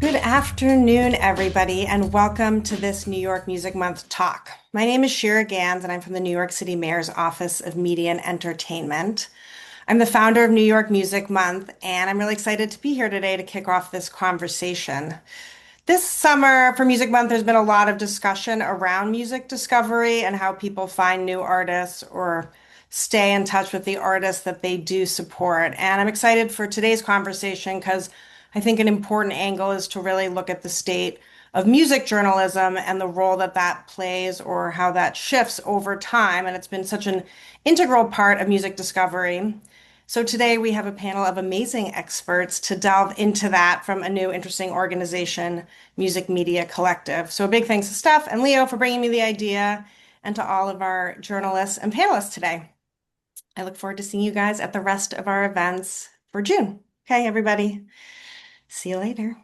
Good afternoon, everybody, and welcome to this New York Music Month talk. My name is Shira Gans, and I'm from the New York City Mayor's Office of Media and Entertainment. I'm the founder of New York Music Month, and I'm really excited to be here today to kick off this conversation. This summer for Music Month, there's been a lot of discussion around music discovery and how people find new artists or stay in touch with the artists that they do support. And I'm excited for today's conversation because I think an important angle is to really look at the state of music journalism and the role that that plays or how that shifts over time. And it's been such an integral part of music discovery. So today we have a panel of amazing experts to delve into that from a new interesting organization, Music Media Collective. So a big thanks to Steph and Leo for bringing me the idea and to all of our journalists and panelists today. I look forward to seeing you guys at the rest of our events for June. Okay, everybody. See you later.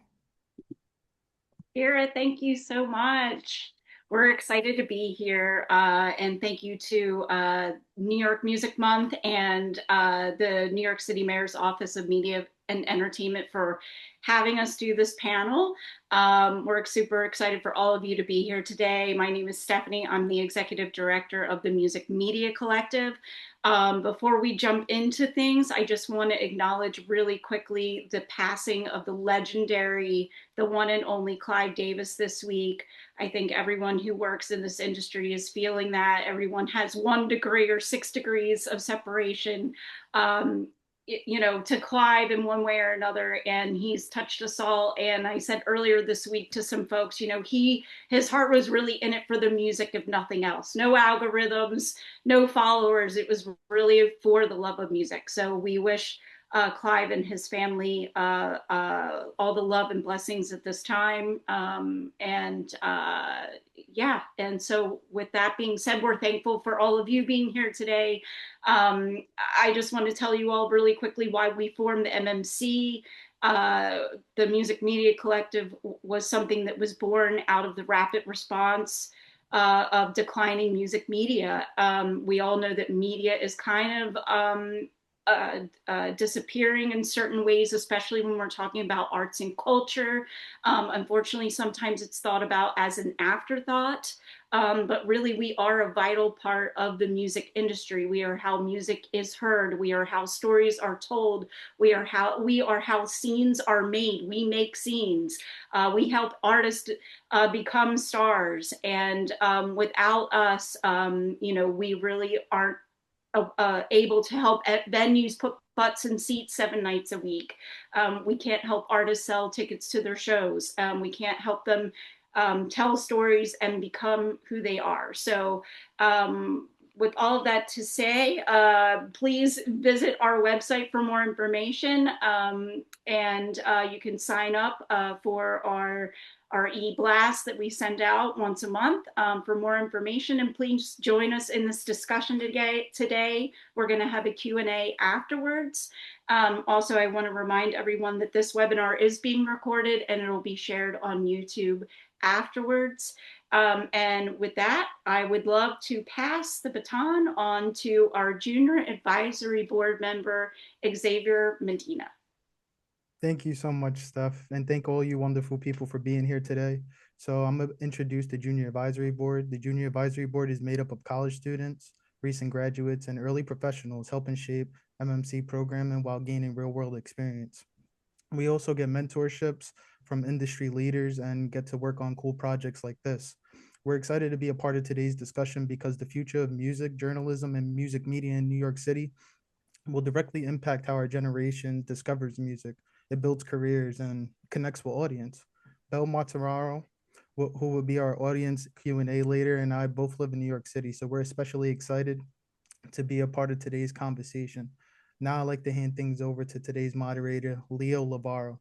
Kira, thank you so much. We're excited to be here, and thank you to New York Music Month and the New York City Mayor's Office of Media and Entertainment for having us do this panel. We're super excited for all of you to be here today. My name is Stephanie. I'm the Executive Director of the Music Media Collective. Before we jump into things, I just want to acknowledge really quickly the passing of the legendary, the one and only Clive Davis this week. I think everyone who works in this industry is feeling that. Everyone has 1 degree or 6 degrees of separation, to Clive in one way or another, and he's touched us all. And I said earlier this week to some folks, his heart was really in it for the music, if nothing else. No algorithms, no followers. It was really for the love of music. So we wish Clive and his family all the love and blessings at this time. And so with that being said, we're thankful for all of you being here today. I just want to tell you all really quickly why we formed the MMC. The Music Media Collective was something that was born out of the rapid response of declining music media. We all know that media is kind of disappearing in certain ways, especially when we're talking about arts and culture. Unfortunately, sometimes it's thought about as an afterthought, but really we are a vital part of the music industry. We are how music is heard. We are how stories are told. We are how scenes are made. We make scenes. We help artists become stars, and without us, we really aren't able to help venues put butts in seats 7 nights a week. We can't help artists sell tickets to their shows. We can't help them tell stories and become who they are. So with all of that to say, please visit our website for more information, and you can sign up for our e-blast that we send out once a month for more information. And please join us in this discussion today. We're going to have a Q&A afterwards. Also, I want to remind everyone that this webinar is being recorded and it will be shared on YouTube afterwards. And with that, I would love to pass the baton on to our Junior Advisory Board member, Xavier Medina. Thank you so much, Steph, and thank all you wonderful people for being here today. So I'm going to introduce the Junior Advisory Board. The Junior Advisory Board is made up of college students, recent graduates, and early professionals helping shape MMC programming while gaining real-world experience. We also get mentorships from industry leaders and get to work on cool projects like this. We're excited to be a part of today's discussion because the future of music, journalism, and music media in New York City will directly impact how our generation discovers music. It builds careers and connects with audience. Bel Matararo, who will be our audience Q&A later, and I both live in New York City, so we're especially excited to be a part of today's conversation. Now I'd like to hand things over to today's moderator, Leo Lavaro.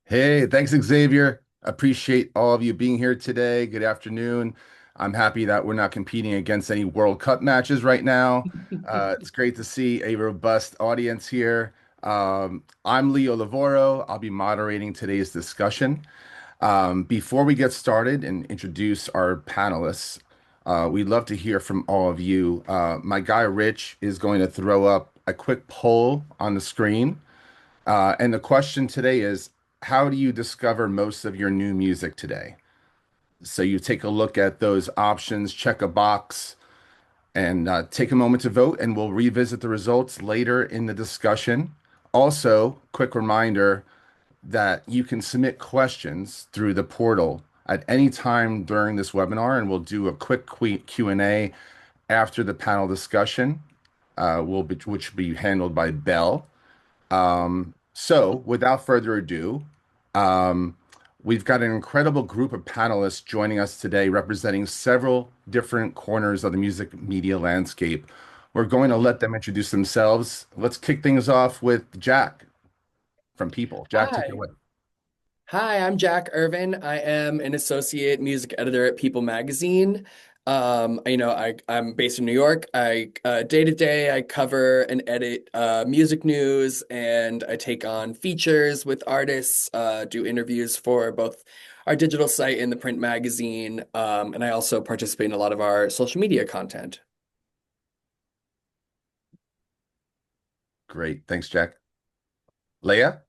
Hey, thanks, Xavier. Appreciate all of you being here today. Good afternoon. I'm happy that we're not competing against any World Cup matches right now. It's great to see a robust audience here. I'm Leo Lavoro. I'll be moderating today's discussion. Before we get started and introduce our panelists, we'd love to hear from all of you. My guy Rich is going to throw up a quick poll on the screen. And the question today is, how do you discover most of your new music today? So you take a look at those options, check a box, and take a moment to vote, and we'll revisit the results later in the discussion. Also, quick reminder that you can submit questions through the portal at any time during this webinar, and we'll do a quick Q&A after the panel discussion, which will be handled by Bell. So without further ado, um, we've got an incredible group of panelists joining us today, representing several different corners of the music media landscape. We're going to let them introduce themselves. Let's kick things off with Jack from People. Jack, take it Hi. away. Hi, I'm Jack Irvin. I am an associate music editor at People Magazine. I'm based in New York. I day to day I cover and edit music news, and I take on features with artists, do interviews for both our digital site and the print magazine, and I also participate in a lot of our social media content. Great. Thanks, Jack. Leah?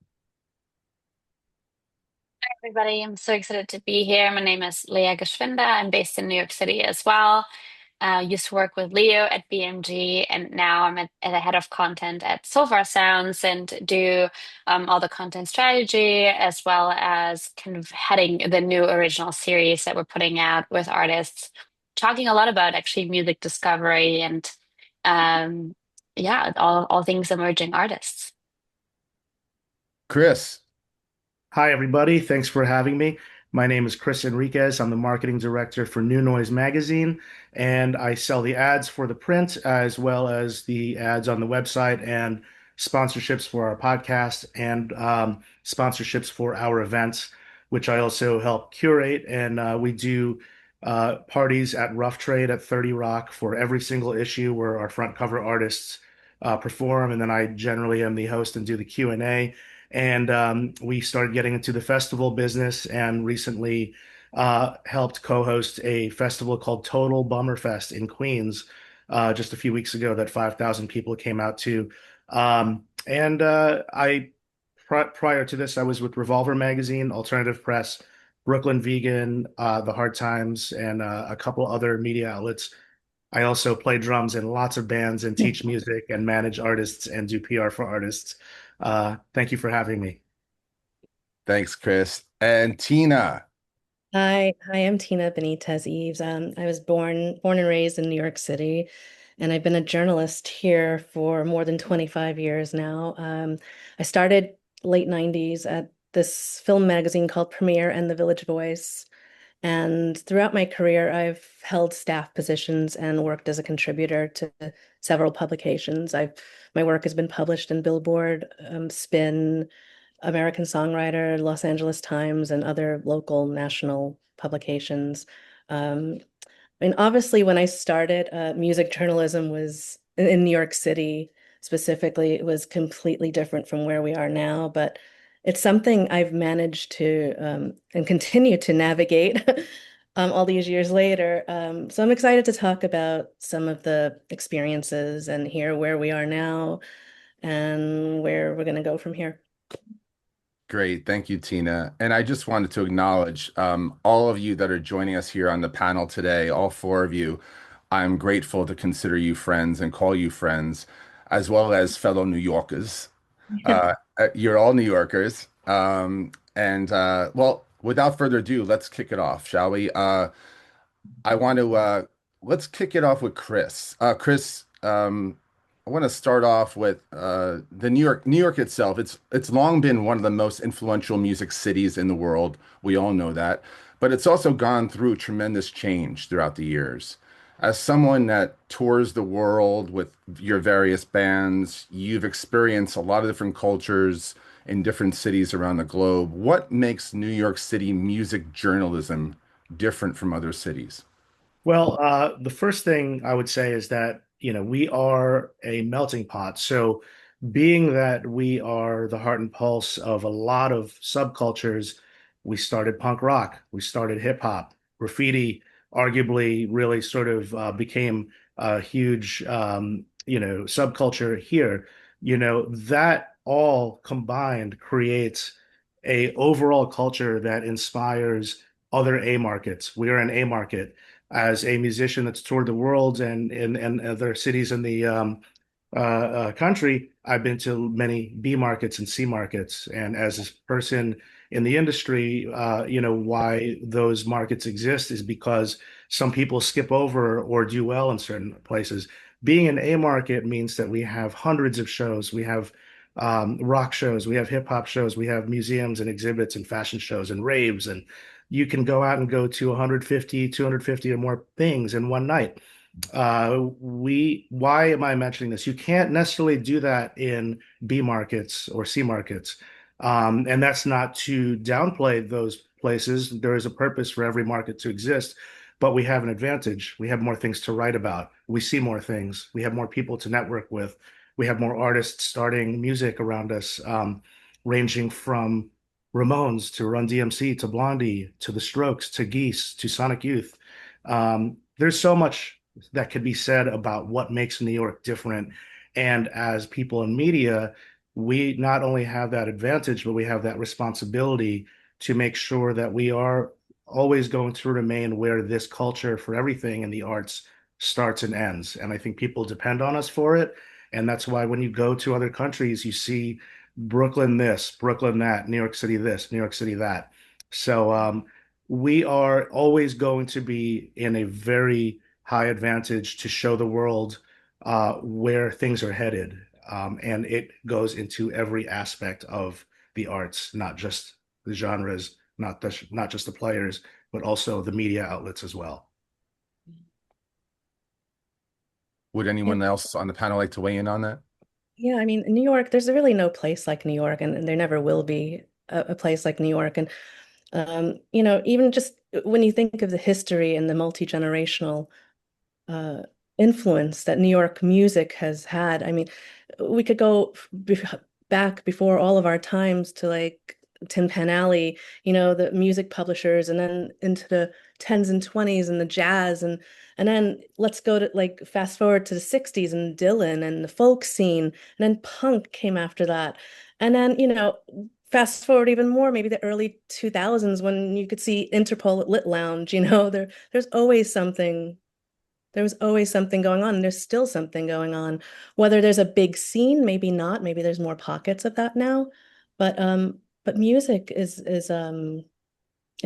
Everybody, I'm so excited to be here. My name is Leah Geschwinde. I'm based in New York City as well. Used to work with Leo at BMG, and now I'm at the head of content at So Far Sounds and do all the content strategy as well as kind of heading the new original series that we're putting out with artists, talking a lot about actually music discovery and um, yeah, all things emerging artists. Chris? Hi, everybody. Thanks for having me. My name is Chris Enriquez. I'm the marketing director for New Noise Magazine, and I sell the ads for the print as well as the ads on the website and sponsorships for our podcast and sponsorships for our events, which I also help curate. And we do parties at Rough Trade at 30 Rock for every single issue where our front cover artists perform. And then I generally am the host and do the Q&A. And we started getting into the festival business and recently helped co-host a festival called Total Bummer Fest in Queens just a few weeks ago that 5,000 people came out to. Prior to this, I was with Revolver Magazine, Alternative Press, Brooklyn Vegan, The Hard Times, and a couple other media outlets. I also play drums in lots of bands and teach music and manage artists and do PR for artists. Thank you for having me. Thanks, Chris. And Tina? Hi, I'm Tina Benitez Eves. I was born and raised in New York City, and I've been a journalist here for more than 25 years now. I started late 90s at this film magazine called Premiere and The Village Voice. And throughout my career, I've held staff positions and worked as a contributor to several publications. My work has been published in Billboard, Spin, American Songwriter, Los Angeles Times, and other local national publications. Um, obviously, when I started, music journalism was in New York City specifically. It was completely different from where we are now, but it's something I've managed to and continue to navigate all these years later. So I'm excited to talk about some of the experiences and hear where we are now and where we're going to go from here. Great. Thank you, Tina. And I just wanted to acknowledge all of you that are joining us here on the panel today, all four of you. I'm grateful to consider you friends and call you friends, as well as fellow New Yorkers. You're all New Yorkers. Well, without further ado, let's kick it off, shall we? I want to let's kick it off with Chris. Chris, I want to start off with the New York itself. It's long been one of the most influential music cities in the world. We all know that, but it's also gone through tremendous change throughout the years. As someone that tours the world with your various bands, you've experienced a lot of different cultures in different cities around the globe. What makes New York City music journalism different from other cities? Well, the first thing I would say is that, we are a melting pot. So being that we are the heart and pulse of a lot of subcultures, we started punk rock, we started hip hop, graffiti, arguably really sort of became a huge, subculture here. That all combined creates a overall culture that inspires other A markets. We are an A market. As a musician that's toured the world and other cities in the country, I've been to many B markets and C markets. And as a person in the industry, why those markets exist is because some people skip over or do well in certain places. Being an A market means that we have hundreds of shows. We have rock shows, we have hip hop shows, we have museums and exhibits and fashion shows and raves. And you can go out and go to 150, 250 or more things in one night. Why am I mentioning this? You can't necessarily do that in B markets or C markets. And that's not to downplay those places. There is a purpose for every market to exist, but we have an advantage. We have more things to write about. We see more things. We have more people to network with. We have more artists starting music around us, ranging from Ramones to Run DMC to Blondie to The Strokes to Geese to Sonic Youth. There's so much that could be said about what makes New York different. And as people in media, we not only have that advantage, but we have that responsibility to make sure that we are always going to remain where this culture for everything in the arts starts and ends. And I think people depend on us for it. And that's why when you go to other countries, you see Brooklyn this, Brooklyn that, New York City this, New York City that. So we are always going to be in a very high advantage to show the world where things are headed. And it goes into every aspect of the arts, not just the genres, not just the players, but also the media outlets as well. Would anyone else on the panel like to weigh in on that? Yeah, I mean, New York, there's really no place like New York, and there never will be a place like New York. And, even just when you think of the history and the multi-generational uh, influence that New York music has had, I mean, we could go back before all of our times to like Tin Pan Alley, the music publishers, and then into the tens and twenties and the jazz, and then let's go to like fast forward to the 60s and Dylan and the folk scene, and then punk came after that. And then, fast forward even more, maybe the early 2000s when you could see Interpol at Lit Lounge, there's always something. There was always something going on, and there's still something going on. Whether there's a big scene, maybe not, maybe there's more pockets of that now. But music is it's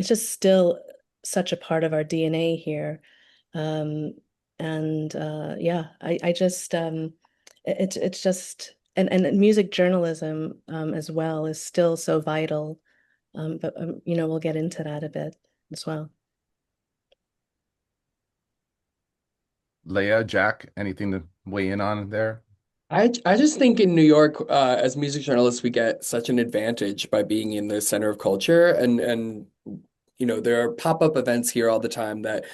just still such a part of our DNA here. Um, and yeah, I just it's just and music journalism as well is still so vital. But we'll get into that a bit as well. Leah, Jack, anything to weigh in on there? I just think in New York, as music journalists, we get such an advantage by being in the center of culture, and there are pop-up events here all the time that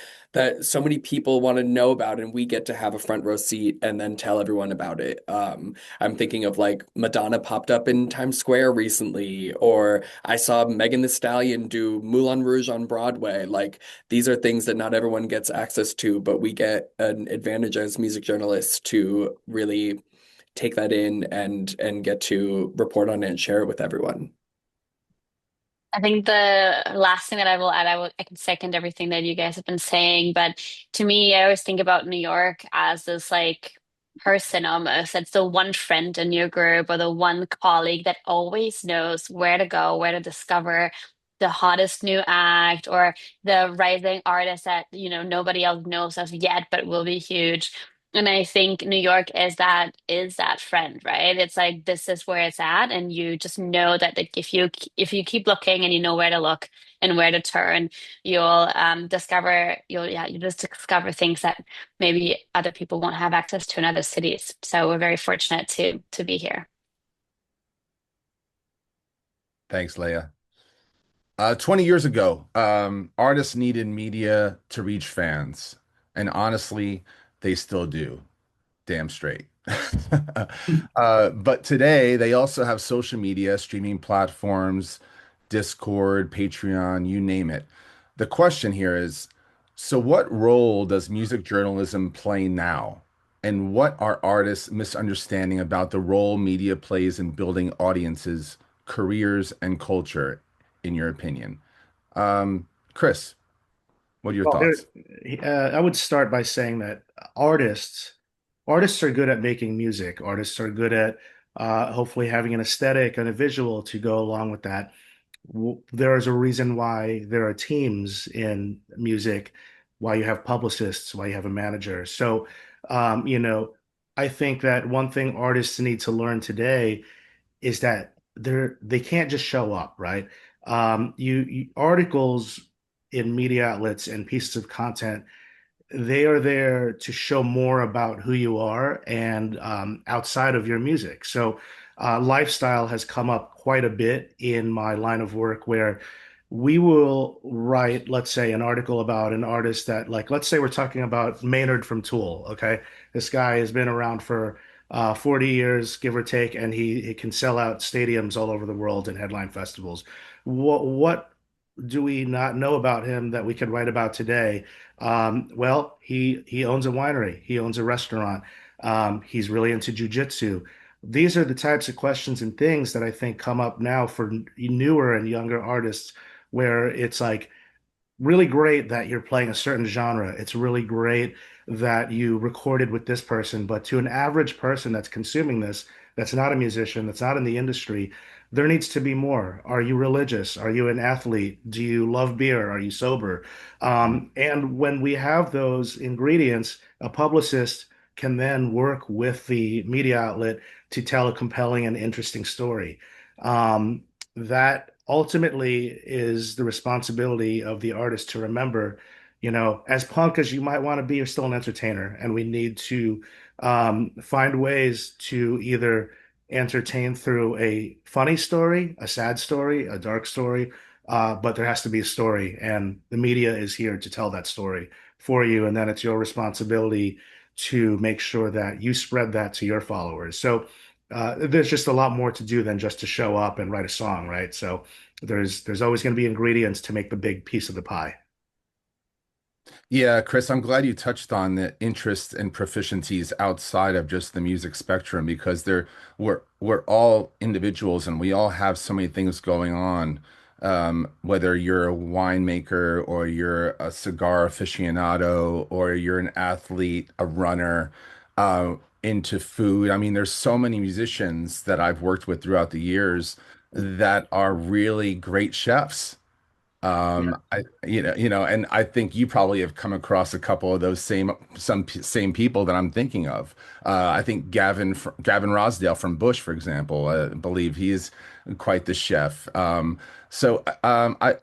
so many people want to know about, and we get to have a front row seat and then tell everyone about it. I'm thinking of like Madonna popped up in Times Square recently, or I saw Megan Thee Stallion do Moulin Rouge on Broadway. Like these are things that not everyone gets access to, but we get an advantage as music journalists to really take that in and get to report on it and share it with everyone. I think the last thing that I will add, I can second everything that you guys have been saying, but to me, I always think about New York as this like person almost. It's the one friend in your group or the one colleague that always knows where to go, where to discover the hottest new act or the rising artist that, nobody else knows of yet, but will be huge. And I think New York is that friend, right? It's like this is where it's at, and you just know that like if you keep looking and you know where to look and where to turn, you just discover things that maybe other people won't have access to in other cities. So we're very fortunate to be here. Thanks, Leah. 20 years ago, artists needed media to reach fans, and honestly, they still do. Damn straight. But today, they also have social media, streaming platforms, Discord, Patreon, you name it. The question here is, so what role does music journalism play now? And what are artists misunderstanding about the role media plays in building audiences careers and culture, in your opinion? Chris, what are your Well, thoughts? I would start by saying that artists, artists are good at making music. Artists are good at hopefully having an aesthetic and a visual to go along with that. There is a reason why there are teams in music, why you have publicists, why you have a manager. So, you know, I think that one thing artists need to learn today is that they can't just show up, right? Articles in media outlets and pieces of content, they are there to show more about who you are and outside of your music. So, lifestyle has come up quite a bit in my line of work where we will write, let's say, an article about an artist that, like, let's say we're talking about Maynard from Tool. Okay. This guy has been around for 40 years, give or take, and he can sell out stadiums all over the world and headline festivals. What do we not know about him that we could write about today? Well, he owns a winery, he owns a restaurant, he's really into jujitsu. These are the types of questions and things that I think come up now for newer and younger artists, where it's like, really great that you're playing a certain genre. It's really great that you recorded with this person, but to an average person that's consuming this, that's not a musician, that's not in the industry, there needs to be more. Are you religious? Are you an athlete? Do you love beer? Are you sober? And when we have those ingredients, a publicist can then work with the media outlet to tell a compelling and interesting story. That ultimately is the responsibility of the artist to remember, as punk as you might want to be, you're still an entertainer, and we need to find ways to either entertain through a funny story, a sad story, a dark story, but there has to be a story, and the media is here to tell that story for you, and then it's your responsibility to make sure that you spread that to your followers. So there's just a lot more to do than just to show up and write a song, right? So there's always going to be ingredients to make the big piece of the pie. Yeah, Chris, I'm glad you touched on the interests and proficiencies outside of just the music spectrum because we're all individuals and we all have so many things going on. Whether you're a winemaker or you're a cigar aficionado or you're an athlete, a runner, into food. I mean, there's so many musicians that I've worked with throughout the years that are really great chefs. Yeah. And I think you probably have come across a couple of those same people that I'm thinking of. I think Gavin Rosdale from Bush, for example, I believe he's quite the chef. I'd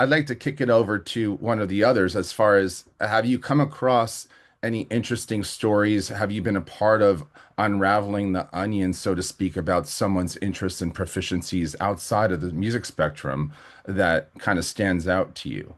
like to kick it over to one of the others as far as have you come across any interesting stories? Have you been a part of unraveling the onion, so to speak, about someone's interests and proficiencies outside of the music spectrum that kind of stands out to you?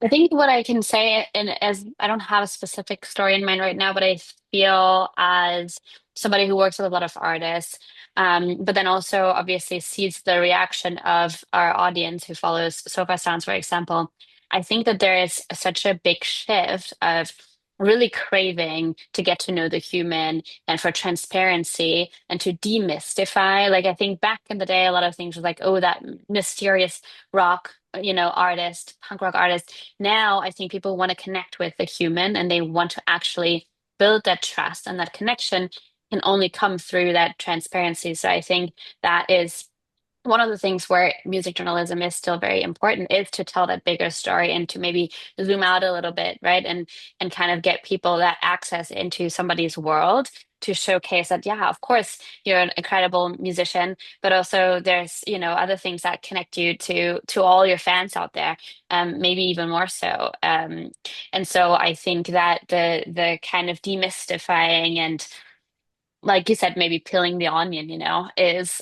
I think what I can say, and as I don't have a specific story in mind right now, but I feel as somebody who works with a lot of artists, but then also obviously sees the reaction of our audience who follows Sofa Sounds, for example. I think that there is such a big shift of really craving to get to know the human and for transparency and to demystify. Like I think back in the day, a lot of things was like, oh, that mysterious rock, artist, punk rock artist. Now I think people want to connect with the human and they want to actually build that trust, and that connection can only come through that transparency. So I think that is one of the things where music journalism is still very important is to tell that bigger story and to maybe zoom out a little bit, right? And kind of get people that access into somebody's world to showcase that, yeah, of course, you're an incredible musician, but also there's, other things that connect you to all your fans out there, maybe even more so. And so I think that the kind of demystifying and, like you said, maybe peeling the onion, is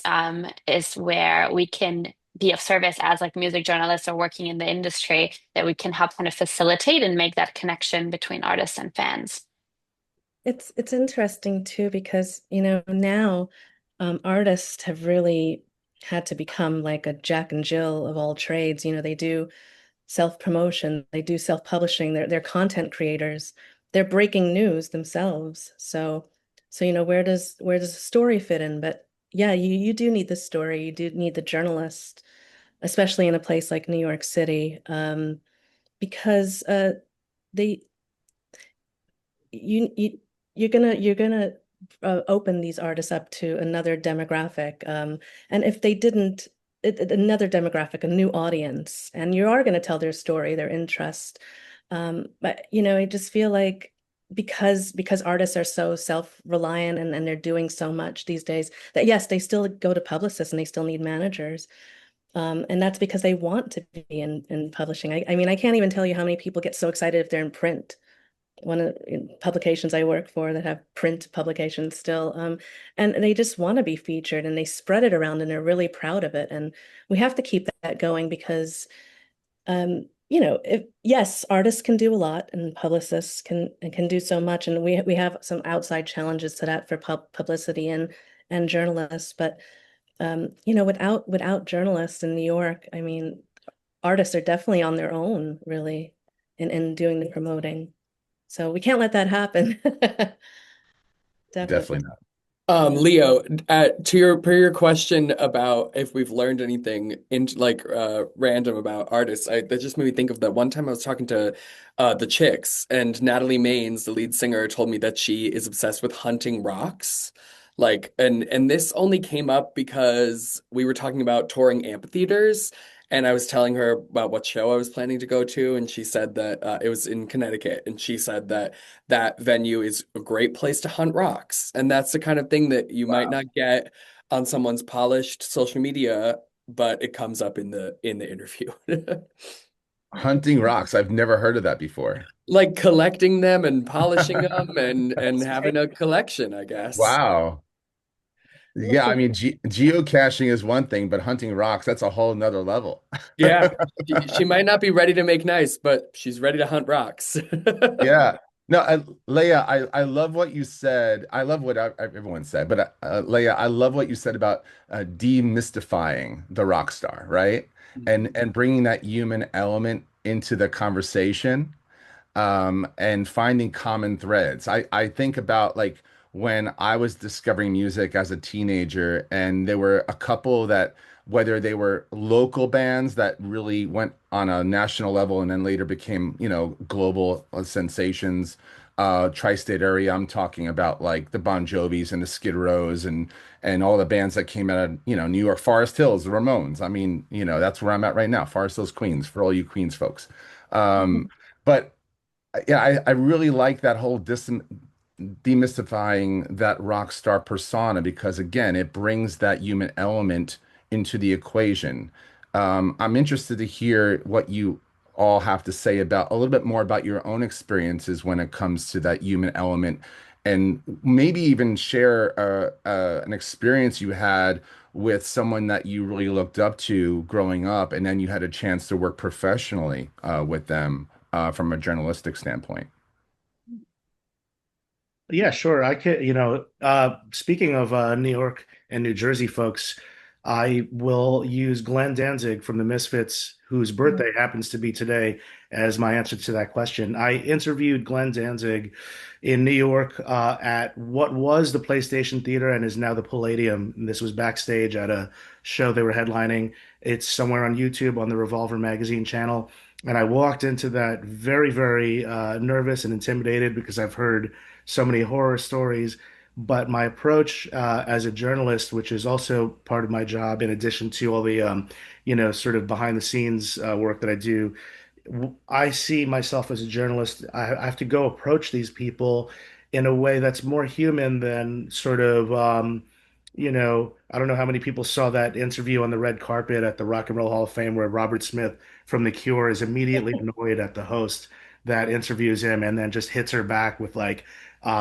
where we can be of service as like music journalists or working in the industry, that we can help kind of facilitate and make that connection between artists and fans. It's interesting too because now artists have really had to become like a Jack and Jill of all trades. They do self-promotion, they do self-publishing, they're content creators, they're breaking news themselves. So So, where does the story fit in? But yeah, you do need the story. You do need the journalist, especially in a place like New York City, because they you you're gonna open these artists up to another demographic, and if they didn't, another demographic, a new audience, and you are going to tell their story, their interest. But I just feel like because artists are so self-reliant and they're doing so much these days that yes, they still go to publicists and they still need managers. And that's because they want to be in publishing. I mean, I can't even tell you how many people get so excited if they're in print. One of the publications I work for that have print publications still, and they just want to be featured and they spread it around and they're really proud of it. And we have to keep that going because, if yes, artists can do a lot and publicists can do so much, and we have some outside challenges to that for publicity and journalists, but without journalists in New York, I mean, artists are definitely on their own, really, in doing the promoting. So we can't let that happen. Definitely. Definitely not. Leo, per your question about if we've learned anything in random about artists, that just made me think of that one time I was talking to the Chicks, and Natalie Maines, the lead singer, told me that she is obsessed with hunting rocks. And this only came up because we were talking about touring amphitheaters, and I was telling her about what show I was planning to go to, and she said that it was in Connecticut, and she said that that venue is a great place to hunt rocks. And that's the kind of thing that you might Wow. not get on someone's polished social media, but it comes up in the interview. Hunting rocks. I've never heard of that before. Like collecting them and polishing them and That's having a collection, I guess. wow. Yeah, I mean, geocaching is one thing, but hunting rocks, that's a whole nother level. Yeah, she might not be ready to make nice, but she's ready to hunt rocks. Yeah. No, Leia, I love what you said. I love what everyone said, but Leia, I love what you said about demystifying the rock star, right? And bringing that human element into the conversation, and finding common threads. I think about like when I was discovering music as a teenager, and there were a couple that, whether they were local bands that really went on a national level and then later became, global sensations, tri-state area. I'm talking about like the Bon Jovis and the Skid Rows and all the bands that came out of, New York, Forest Hills, the Ramones. I mean, that's where I'm at right now, Forest Hills, Queens, for all you Queens folks. But yeah, I really like that whole demystifying that rock star persona, because again, it brings that human element into the equation. I'm interested to hear what you all have to say about a little bit more about your own experiences when it comes to that human element, and maybe even share an experience you had with someone that you really looked up to growing up, and then you had a chance to work professionally with them from a journalistic standpoint. Yeah, sure. I could, speaking of New York and New Jersey folks, I will use Glenn Danzig from the Misfits, whose birthday happens to be today, as my answer to that question. I interviewed Glenn Danzig in New York at what was the PlayStation Theater and is now the Palladium. And this was backstage at a show they were headlining. It's somewhere on YouTube on the Revolver Magazine channel. And I walked into that very, very nervous and intimidated because I've heard so many horror stories. But my approach as a journalist, which is also part of my job, in addition to all the, sort of behind the scenes work that I do, I see myself as a journalist. I have to go approach these people in a way that's more human than sort of, I don't know how many people saw that interview on the red carpet at the Rock and Roll Hall of Fame where Robert Smith from The Cure is immediately annoyed at the host that interviews him and then just hits her back with like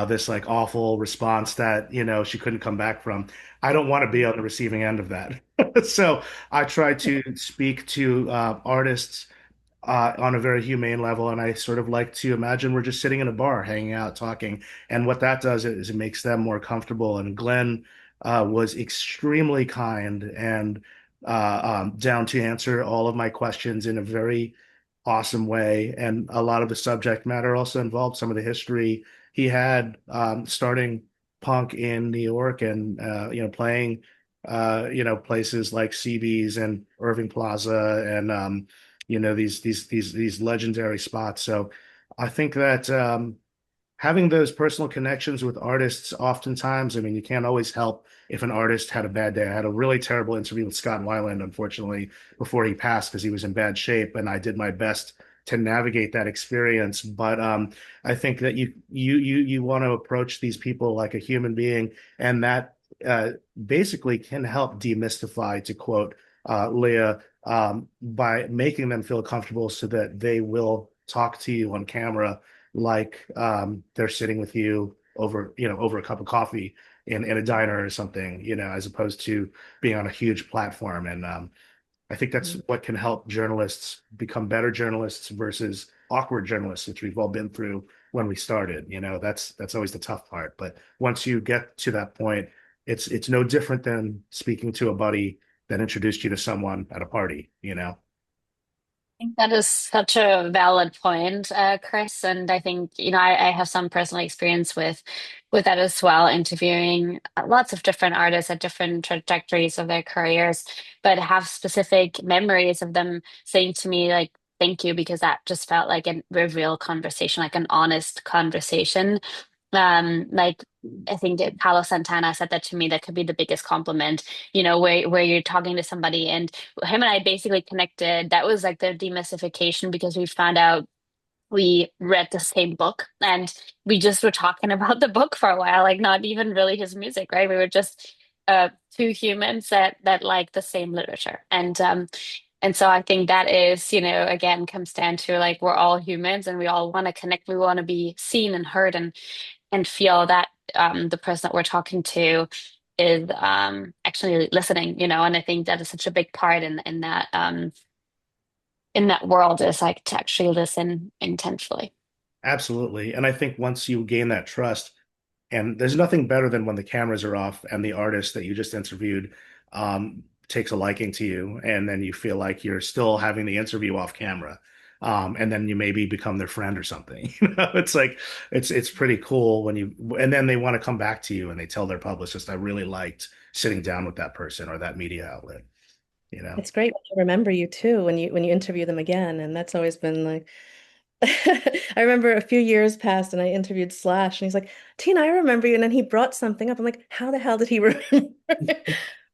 this like awful response that she couldn't come back from. I don't want to be on the receiving end of that. So I try to speak to artists on a very humane level. And I sort of like to imagine we're just sitting in a bar, hanging out, talking. And what that does is it makes them more comfortable. And Glenn was extremely kind and down to answer all of my questions in a very awesome way. And a lot of the subject matter also involved some of the history he had starting punk in New York and playing places like CB's and Irving Plaza and these legendary spots. So I think that having those personal connections with artists oftentimes, I mean, you can't always help if an artist had a bad day. I had a really terrible interview with Scott Weiland, unfortunately, before he passed because he was in bad shape, and I did my best to navigate that experience. But I think that you want to approach these people like a human being, and that basically can help demystify, to quote Leah, by making them feel comfortable so that they will talk to you on camera like they're sitting with you over a cup of coffee in a diner or something, as opposed to being on a huge platform. And I think that's what can help journalists become better journalists versus awkward journalists, which we've all been through when we started. That's always the tough part. But once you get to that point, it's no different than speaking to a buddy that introduced you to someone at a party. Think that is such a valid point, Chris. And I think, I have some personal experience with that as well, interviewing lots of different artists at different trajectories of their careers, but have specific memories of them saying to me, like, thank you, because that just felt like a real conversation, like an honest conversation. Like I think that Carlos Santana said that to me, that could be the biggest compliment, where you're talking to somebody and him and I basically connected. That was like the demystification because we found out we read the same book and we just were talking about the book for a while, like not even really his music, right? We were just two humans that like the same literature. And so I think that is, again, comes down to like we're all humans and we all want to connect. We want to be seen and heard and feel that the person that we're talking to is actually listening, and I think that is such a big part in that world is like to actually listen intentfully. Absolutely. And I think once you gain that trust, and there's nothing better than when the cameras are off and the artist that you just interviewed takes a liking to you, and then you feel like you're still having the interview off camera. And then you maybe become their friend or something. It's like it's pretty cool and then they want to come back to you and they tell their publicist, I really liked sitting down with that person or that media outlet. It's great when they remember you too when you interview them again, and that's always been like I remember a few years passed and I interviewed Slash and he's like, Tina, I remember you. And then he brought something up. I'm like, how the hell did he remember?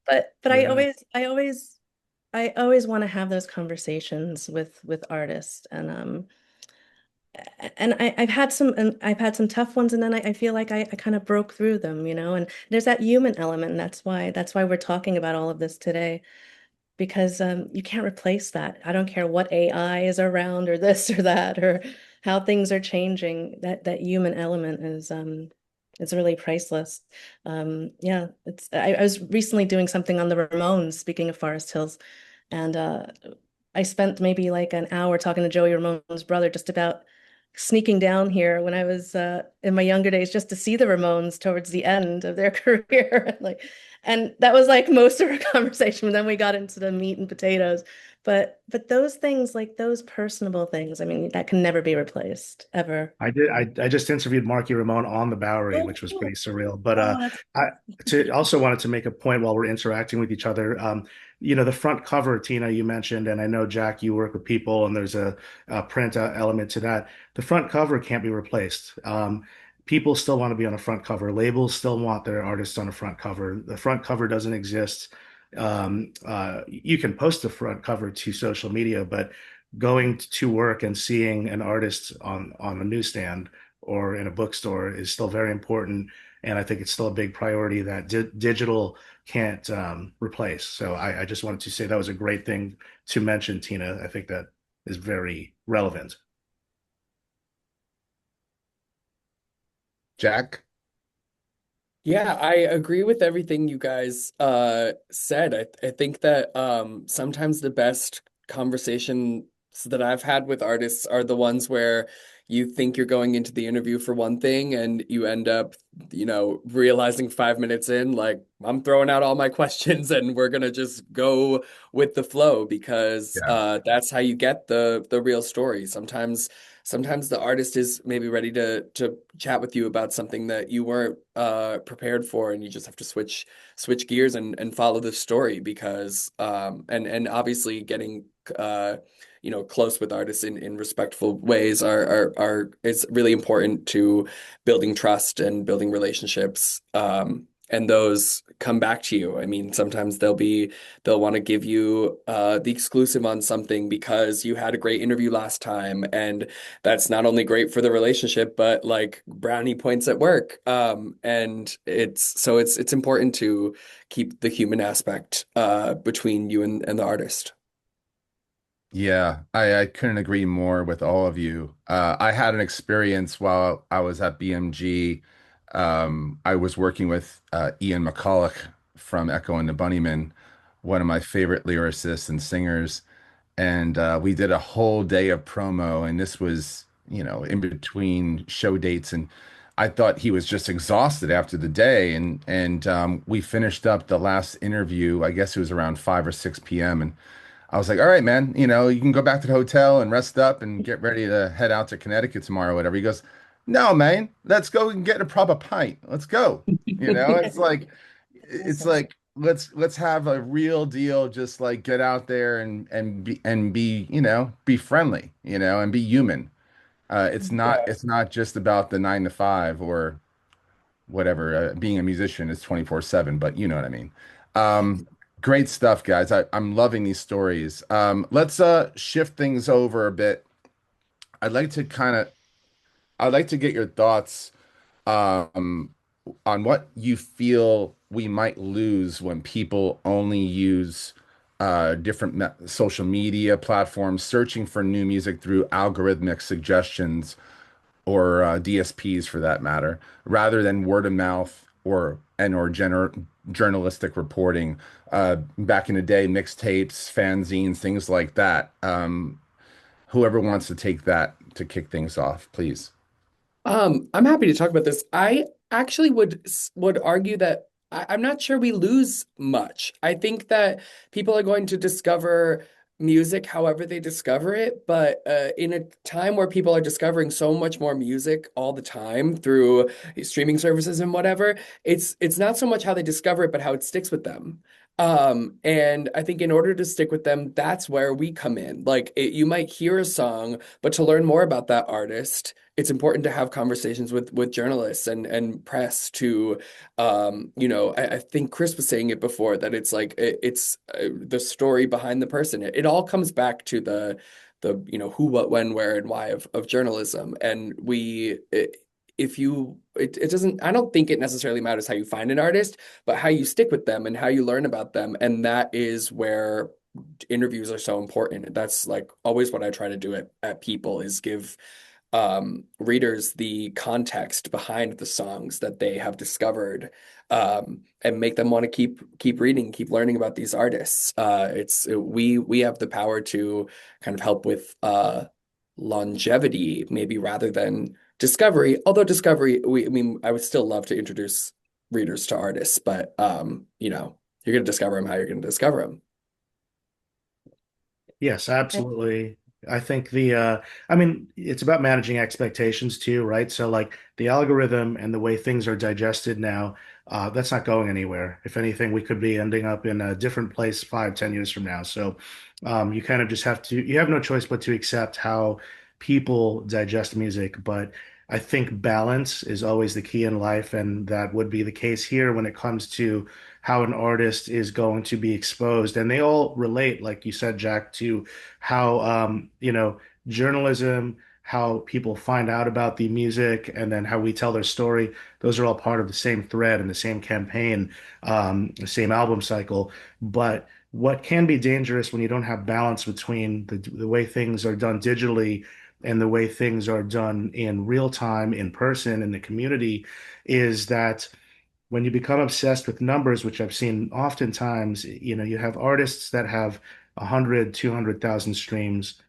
But Yeah. I always want to have those conversations with artists. And I've had some tough ones, and then I feel like I kind of broke through them, and there's that human element, and that's why we're talking about all of this today, because you can't replace that. I don't care what AI is around or this or that or how things are changing. That human element is really priceless. Yeah, I was recently doing something on the Ramones, speaking of Forest Hills, and I spent maybe like an hour talking to Joey Ramone's brother just about sneaking down here when I was in my younger days just to see the Ramones towards the end of their career. And that was like most of our conversation. Then we got into the meat and potatoes. But those things, like those personable things, I mean, that can never be replaced, ever. I did. I just interviewed Marky Ramone on the Bowery, Oh, which was cool. pretty surreal. But Oh, that's I also wanted to make a point while we're interacting with each other. The front cover, Tina, you mentioned, and I know Jack, you work with people, and there's a print element to that. The front cover can't be replaced. People still want to be on a front cover. Labels still want their artists on a front cover. The front cover doesn't exist. You can post the front cover to social media, but going to work and seeing an artist on a newsstand or in a bookstore is still very important. And I think it's still a big priority that digital can't replace. So I just wanted to say that was a great thing to mention, Tina. I think that is very relevant. Jack? Yeah, I agree with everything you guys said. I think that sometimes the best conversations that I've had with artists are the ones where you think you're going into the interview for one thing and you end up, realizing 5 minutes in, like, I'm throwing out all my questions and we're gonna just go with the flow because Yeah. that's how you get the real story. Sometimes sometimes the artist is maybe ready to chat with you about something that you weren't prepared for, and you just have to switch gears and follow the story because and obviously getting close with artists in respectful ways are is really important to building trust and building relationships. And those come back to you. I mean, sometimes they'll want to give you the exclusive on something because you had a great interview last time, and that's not only great for the relationship, but like brownie points at work. And it's important to keep the human aspect between you and the artist. Yeah, I couldn't agree more with all of you. I had an experience while I was at BMG. I was working with Ian McCulloch from Echo and the Bunnymen, one of my favorite lyricists and singers. And we did a whole day of promo, and this was, in between show dates. And I thought he was just exhausted after the day. And we finished up the last interview. I guess it was around 5 or 6 p.m. And I was like, all right, man, you can go back to the hotel and rest up and get ready to head out to Connecticut tomorrow, or whatever. He goes, no, man, let's go and get a proper pint. Let's go. It's like let's have a real deal, just like get out there and be friendly, and be human. It's not just about the 9 to 5 or whatever. Being a musician is 24/7, but you know what I mean. Um, Great stuff, guys. I'm loving these stories. Let's shift things over a bit. I'd like to kind of I'd like to get your thoughts um, on what you feel we might lose when people only use different social media platforms, searching for new music through algorithmic suggestions or DSPs for that matter, rather than word of mouth or journalistic reporting. Back in the day, mixtapes, fanzines, things like that. Whoever wants to take that to kick things off, please. I'm happy to talk about this. I actually would argue that I'm not sure we lose much. I think that people are going to discover music however they discover it, but in a time where people are discovering so much more music all the time through streaming services and whatever, it's not so much how they discover it, but how it sticks with them. And I think in order to stick with them, that's where we come in. Like you might hear a song, but to learn more about that artist, it's important to have conversations with journalists and press to I think Chris was saying it before that it's like it's the story behind the person. It all comes back to the who, what, when, where, and why of journalism. And if you it doesn't, I don't think it necessarily matters how you find an artist, but how you stick with them and how you learn about them. And that is where interviews are so important. That's like always what I try to do at People is give readers the context behind the songs that they have discovered, and make them want to keep reading, keep learning about these artists. We have the power to kind of help with longevity, maybe rather than discovery. Although discovery, I mean, I would still love to introduce readers to artists, but you're going to discover them how you're going to discover them. Yes, absolutely. I think I mean, it's about managing expectations too, right? So like the algorithm and the way things are digested now, that's not going anywhere. If anything, we could be ending up in a different place 5, 10 years from now. So you kind of just you have no choice but to accept how people digest music. But I think balance is always the key in life, and that would be the case here when it comes to how an artist is going to be exposed. And they all relate, like you said, Jack, to how journalism, how people find out about the music, and then how we tell their story. Those are all part of the same thread and the same campaign, the same album cycle. But what can be dangerous when you don't have balance between the way things are done digitally and the way things are done in real time, in person, in the community, is that when you become obsessed with numbers, which I've seen oftentimes, you have artists that have 100, 200,000 streams.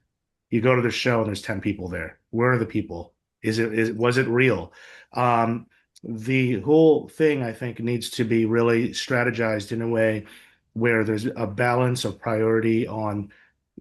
You go to the show and there's 10 people there. Where are the people? Was it real? Um, the whole thing, I think, needs to be really strategized in a way where there's a balance of priority on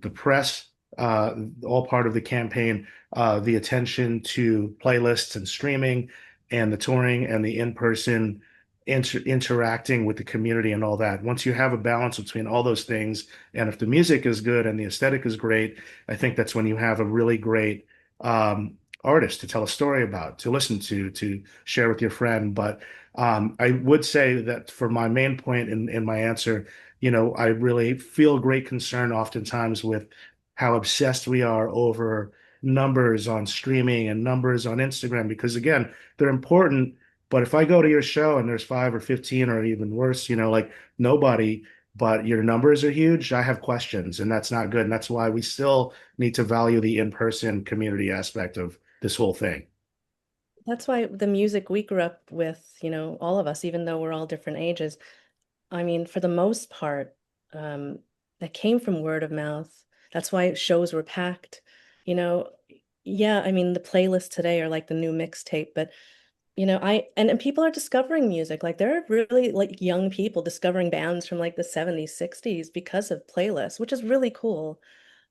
the press, all part of the campaign, the attention to playlists and streaming and the touring and the in-person interacting with the community and all that. Once you have a balance between all those things, and if the music is good and the aesthetic is great, I think that's when you have a really great artist to tell a story about, to listen to share with your friend. But I would say that for my main point in my answer, I really feel great concern oftentimes with how obsessed we are over numbers on streaming and numbers on Instagram, because again, they're important. But if I go to your show and there's 5 or 15 or even worse, like nobody, but your numbers are huge, I have questions, and that's not good. And that's why we still need to value the in-person community aspect of this whole thing. That's why the music we grew up with, all of us, even though we're all different ages, I mean, for the most part, um, that came from word of mouth. That's why shows were packed. You know, yeah, I mean, the playlists today are like the new mixtape, but and people are discovering music. Like there are really like young people discovering bands from like the 70s, 60s because of playlists, which is really cool.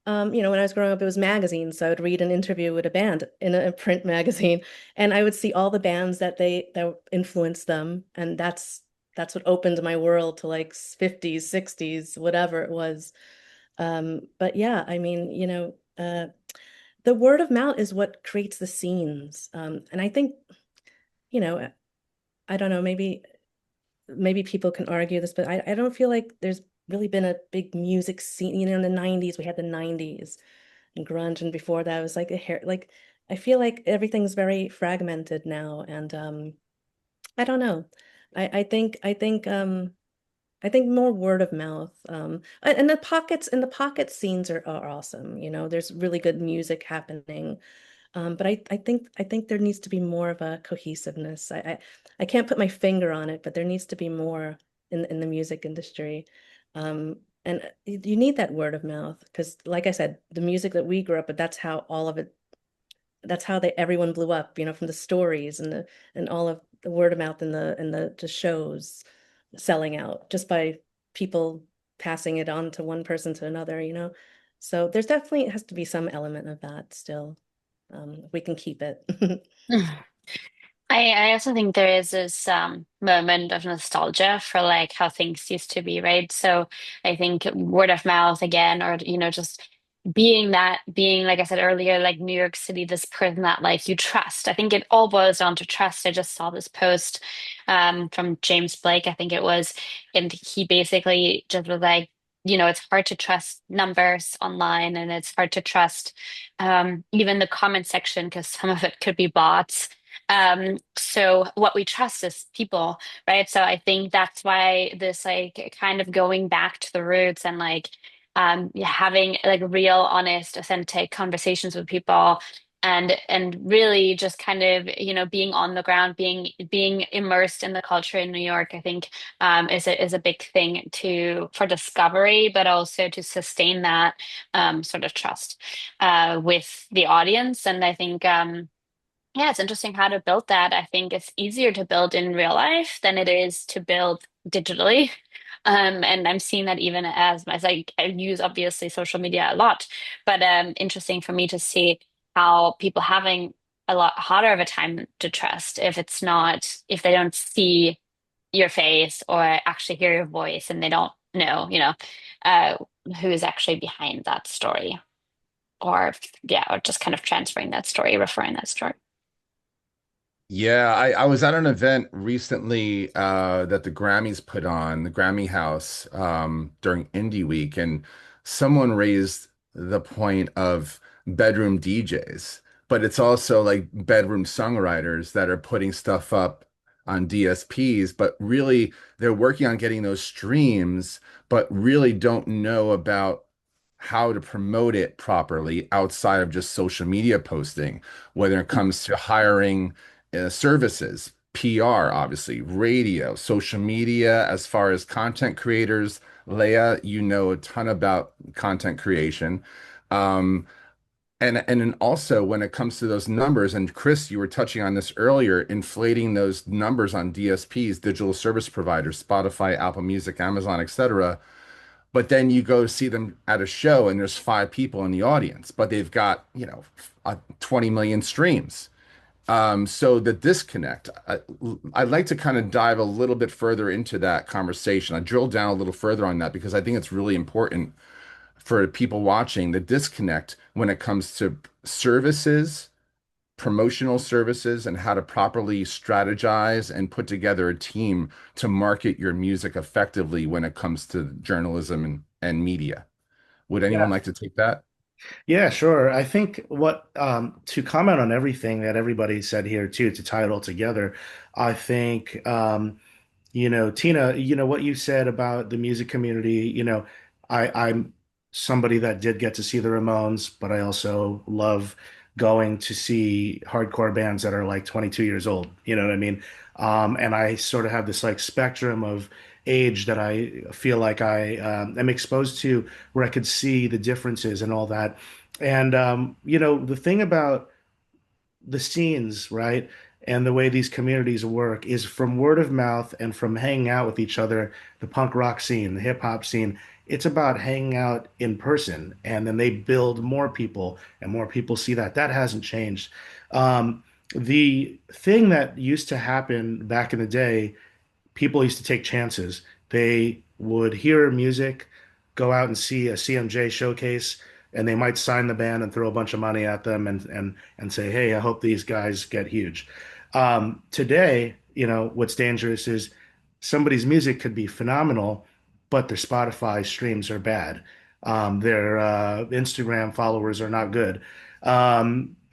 When I was growing up, it was magazines. So I would read an interview with a band in a print magazine, and I would see all the bands that influenced them, and that's what opened my world to like 50s, 60s, whatever it was. But yeah, I mean, the word of mouth is what creates the scenes. And I think, you know, I don't know, maybe people can argue this, but I don't feel like there's really been a big music scene. In the 90s, we had the 90s and grunge, and before that it was like a hair like I feel like everything's very fragmented now, and I don't know. I think more word of mouth. And the pocket scenes are awesome. There's really good music happening. But I think there needs to be more of a cohesiveness. I can't put my finger on it, but there needs to be more in the music industry. And you need that word of mouth because, like I said, the music that we grew up with, that's how all of it, that's how everyone blew up, from the stories and all of the word of mouth and the shows selling out just by people passing it on to one person to another. So there's definitely has to be some element of that still. If we can keep it. I also think there is this moment of nostalgia for like how things used to be, right? So I think word of mouth again, or just being like I said earlier, like New York City, this person that like you trust. I think it all boils down to trust. I just saw this post from James Blake, I think it was, and he basically just was like, it's hard to trust numbers online, and it's hard to trust even the comment section because some of it could be bots. So what we trust is people, right? So I think that's why this like kind of going back to the roots and like yeah, having like real, honest, authentic conversations with people and really just kind of, being on the ground, being immersed in the culture in New York, I think is a big thing for discovery, but also to sustain that sort of trust with the audience. And I think yeah, it's interesting how to build that. I think it's easier to build in real life than it is to build digitally. And I'm seeing that even as I use obviously social media a lot, but interesting for me to see how people having a lot harder of a time to trust if they don't see your face or actually hear your voice and they don't know, uh, who is actually behind that story or yeah, or just kind of transferring that story, referring that story. Yeah, I was at an event recently that the Grammys put on, the Grammy House, during Indie Week, and someone raised the point of bedroom DJs, but it's also like bedroom songwriters that are putting stuff up on DSPs, but really they're working on getting those streams, but really don't know about how to promote it properly outside of just social media posting, whether it comes to hiring services, PR, obviously, radio, social media, as far as content creators. Leah, you know a ton about content creation. Um, and then also when it comes to those numbers, and Chris, you were touching on this earlier, inflating those numbers on DSPs, digital service providers, Spotify, Apple Music, Amazon, etc. But then you go see them at a show and there's 5 people in the audience, but they've got, 20 million streams. So the disconnect, I'd like to kind of dive a little bit further into that conversation. I drill down a little further on that because I think it's really important for people watching the disconnect when it comes to services, promotional services, and how to properly strategize and put together a team to market your music effectively when it comes to journalism and media. Would anyone Yeah. like to take that? Yeah, sure. I think what to comment on everything that everybody said here too, to tie it all together, I think Tina, what you said about the music community, I'm somebody that did get to see the Ramones, but I also love going to see hardcore bands that are like 22 years old. You know what I mean? And I sort of have this like spectrum of age that I feel like I am exposed to where I could see the differences and all that. And the thing about the scenes, right? And the way these communities work is from word of mouth and from hanging out with each other, the punk rock scene, the hip hop scene. It's about hanging out in person. And then they build more people and more people see that. That hasn't changed. The thing that used to happen back in the day, people used to take chances. They would hear music, go out and see a CMJ showcase, and they might sign the band and throw a bunch of money at them and say, "Hey, I hope these guys get huge." Today, what's dangerous is somebody's music could be phenomenal, but their Spotify streams are bad. Their Instagram followers are not good.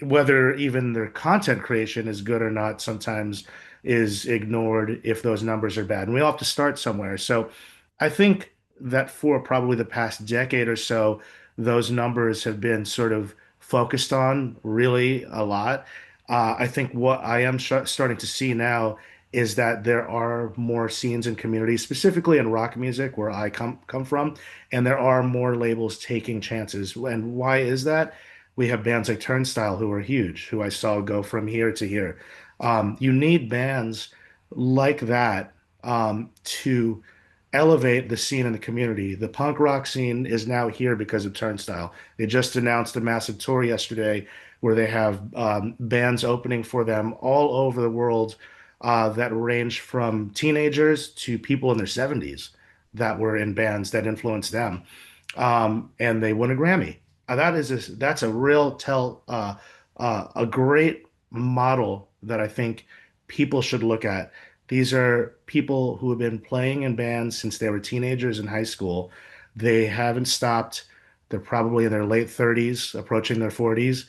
Whether even their content creation is good or not sometimes is ignored if those numbers are bad. And we all have to start somewhere. So I think that for probably the past decade or so, those numbers have been sort of focused on really a lot. I think what I am starting to see now is that there are more scenes and communities, specifically in rock music, where I come from, and there are more labels taking chances. And why is that? We have bands like Turnstile who are huge, who I saw go from here to here. You need bands like that to elevate the scene in the community. The punk rock scene is now here because of Turnstile. They just announced a massive tour yesterday where they have bands opening for them all over the world that range from teenagers to people in their 70s that were in bands that influenced them. And they won a Grammy. That's a real a great model that I think people should look at. These are people who have been playing in bands since they were teenagers in high school. They haven't stopped. They're probably in their late 30s, approaching their 40s.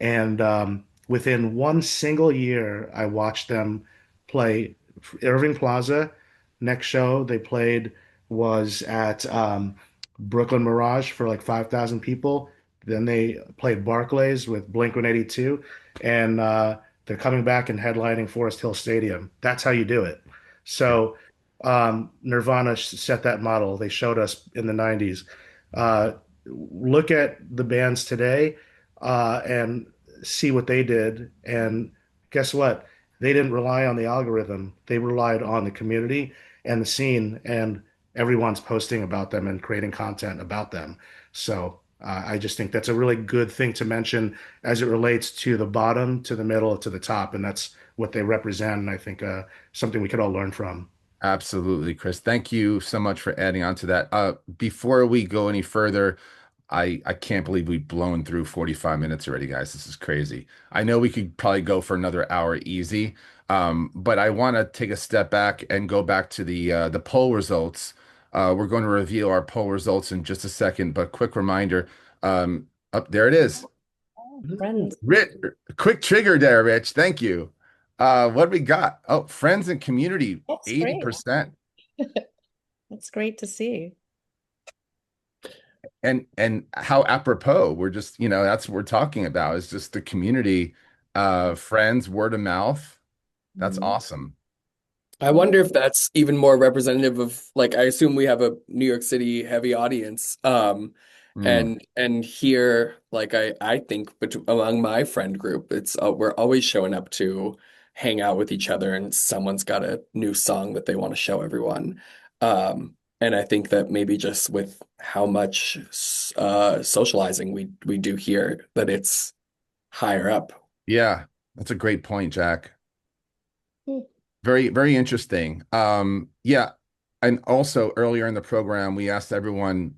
And within one single year, I watched them play Irving Plaza. Next show they played was at Brooklyn Mirage for like 5,000 people. Then they played Barclays with Blink-182. And they're coming back and headlining Forest Hill Stadium. That's how you do it. So Nirvana set that model. They showed us in the 90s. Look at the bands today and see what they did. And guess what? They didn't rely on the algorithm. They relied on the community and the scene, and everyone's posting about them and creating content about them. So I just think that's a really good thing to mention as it relates to the bottom, to the middle, to the top, and that's what they represent. And I think something we could all learn from. Absolutely, Chris. Thank you so much for adding on to that. Before we go any further, I can't believe we've blown through 45 minutes already, guys. This is crazy. I know we could probably go for another hour easy, but I want to take a step back and go back to the poll results. We're going to reveal our poll results in just a second, but quick reminder, up there it is. Friends. Quick trigger there, Rich. Thank you. What do we got? Oh, friends and community, That's great. 80%. That's great to see. And how apropos. We're just, that's what we're talking about, is just the community, friends, word of mouth. That's Mhm. awesome. I wonder if that's even more representative of, like, I assume we have a New York City heavy audience. Mm, And here, like, I think among my friend group, it's we're always showing up to hang out with each other, and someone's got a new song that they want to show everyone. And I think that maybe just with how much socializing we do here, that it's higher up. Yeah, that's a great point, Jack. Hmm. Very, very interesting. Yeah, and also earlier in the program, we asked everyone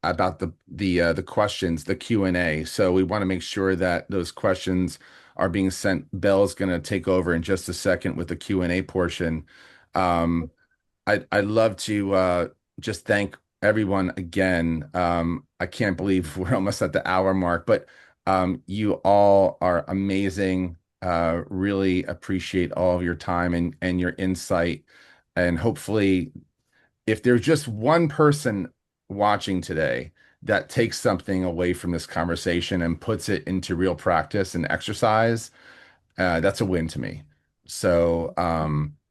about the questions, the Q&A. So we want to make sure that those questions are being sent. Belle's going to take over in just a second with the Q&A portion. Um, I'd love to just thank everyone again. I can't believe we're almost at the hour mark, but you all are amazing. Really appreciate all of your time and your insight. And hopefully, if there's just one person watching today that takes something away from this conversation and puts it into real practice and exercise, that's a win to me. So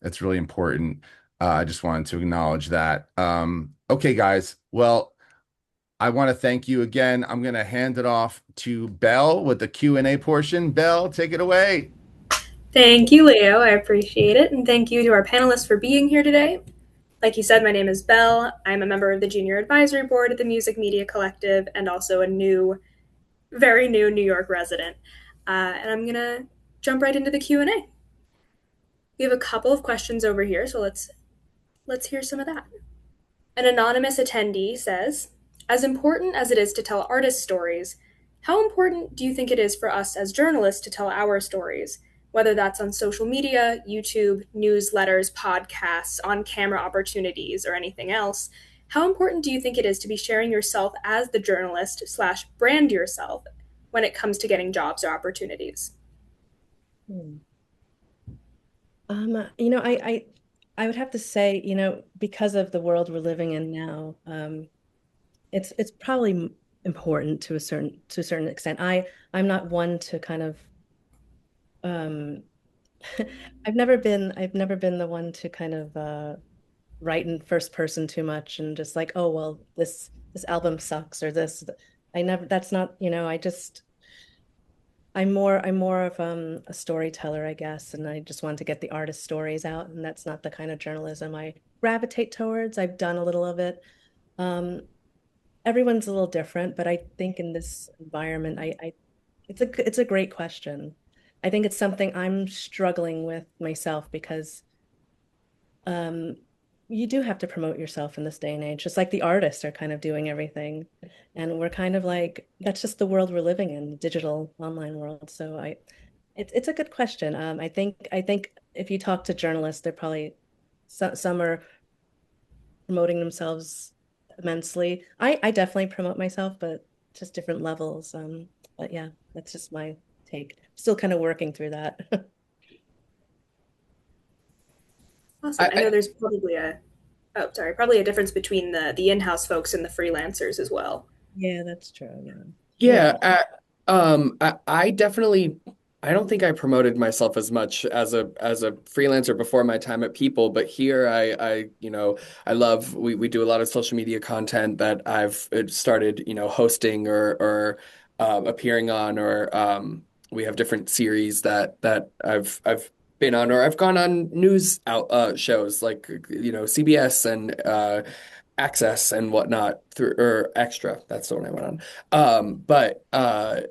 it's really important. I just wanted to acknowledge that. Okay, guys. Well, I want to thank you again. I'm going to hand it off to Belle with the Q&A portion. Belle, take it away. Thank you, Leo. I appreciate it. And thank you to our panelists for being here today. Like you said, my name is Belle. I'm a member of the Junior Advisory Board at the Music Media Collective and also a very new New York resident. And I'm going to jump right into the Q&A. We have a couple of questions over here, so let's hear some of that. An anonymous attendee says, as important as it is to tell artist stories, how important do you think it is for us as journalists to tell our stories? Whether that's on social media, YouTube, newsletters, podcasts, on camera opportunities, or anything else, how important do you think it is to be sharing yourself as the journalist / brand yourself when it comes to getting jobs or opportunities? Hmm. You know, I would have to say, you know, because of the world we're living in now, it's probably important to a certain extent. I'm not one to kind of um I've never been the one to kind of write in first person too much and just like, oh well, this album sucks or this I never that's not, you know, I'm more of a storyteller, I guess, and I just want to get the artist stories out, and that's not the kind of journalism I gravitate towards. I've done a little of it. Um, Everyone's a little different, but I think in this environment, it's a great question. I think it's something I'm struggling with myself because um, you do have to promote yourself in this day and age, just like the artists are kind of doing everything. And we're kind of like, that's just the world we're living in, the digital online world. So it's a good question. I think if you talk to journalists, they're probably some are promoting themselves immensely. I definitely promote myself, but just different levels. But yeah, that's just my take. Still kind of working through that. Awesome. I I, know there's probably a difference between the in-house folks and the freelancers as well. Yeah, that's true. Yeah. Yeah, I definitely I don't think I promoted myself as much as a freelancer before my time at People, but here you know I love we do a lot of social media content that I've started hosting or appearing on or we have different series that I've been on or I've gone on news out shows like CBS and Access and whatnot through or Extra. That's the one I went on. But I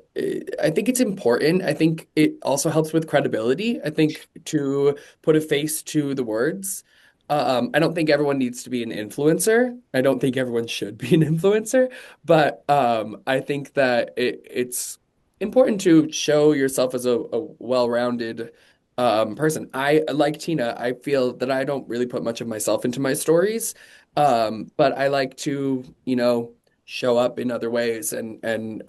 think it's important. I think it also helps with credibility. I think to put a face to the words. I don't think everyone needs to be an influencer. I don't think everyone should be an influencer, but I think that it's important to show yourself as a well-rounded person. I like Tina. I feel that I don't really put much of myself into my stories. But I like to, show up in other ways and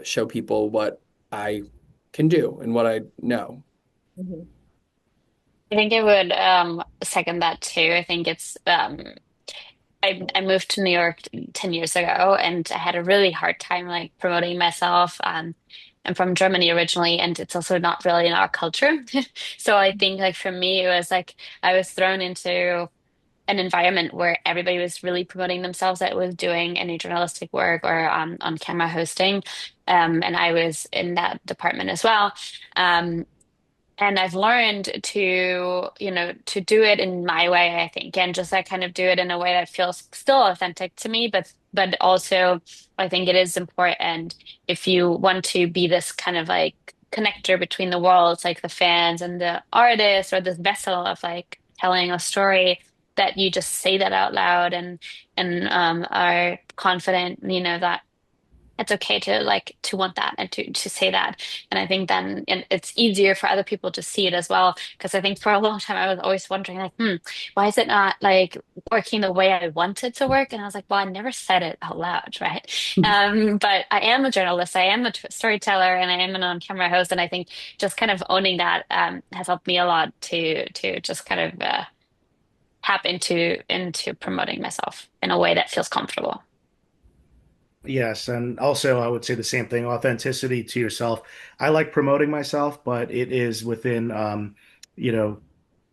show people what I can do and what I know. Mhm. I think I would second that too. I think it's I moved to New York 10 years ago and I had a really hard time like promoting myself. I'm from Germany originally and it's also not really in our culture. So I think like for me it was like I was thrown into an environment where everybody was really promoting themselves that was doing any journalistic work or on camera hosting. And I was in that department as well. Um, And I've learned to, to do it in my way, I think, and just like kind of do it in a way that feels still authentic to me, but also I think it is important if you want to be this kind of like connector between the worlds, like the fans and the artists, or this vessel of like telling a story, that you just say that out loud and are confident, that it's okay to like to want that and to say that. And I think then it's easier for other people to see it as well, because I think for a long time I was always wondering like, why is it not like working the way I want it to work? And I was like, well, I never said it out loud, right? But I am a journalist, I am a storyteller, and I am an on-camera host, and I think just kind of owning that has helped me a lot to just kind of tap into promoting myself in a way that feels comfortable. Yes, and also I would say the same thing, authenticity to yourself. I like promoting myself, but it is within you know,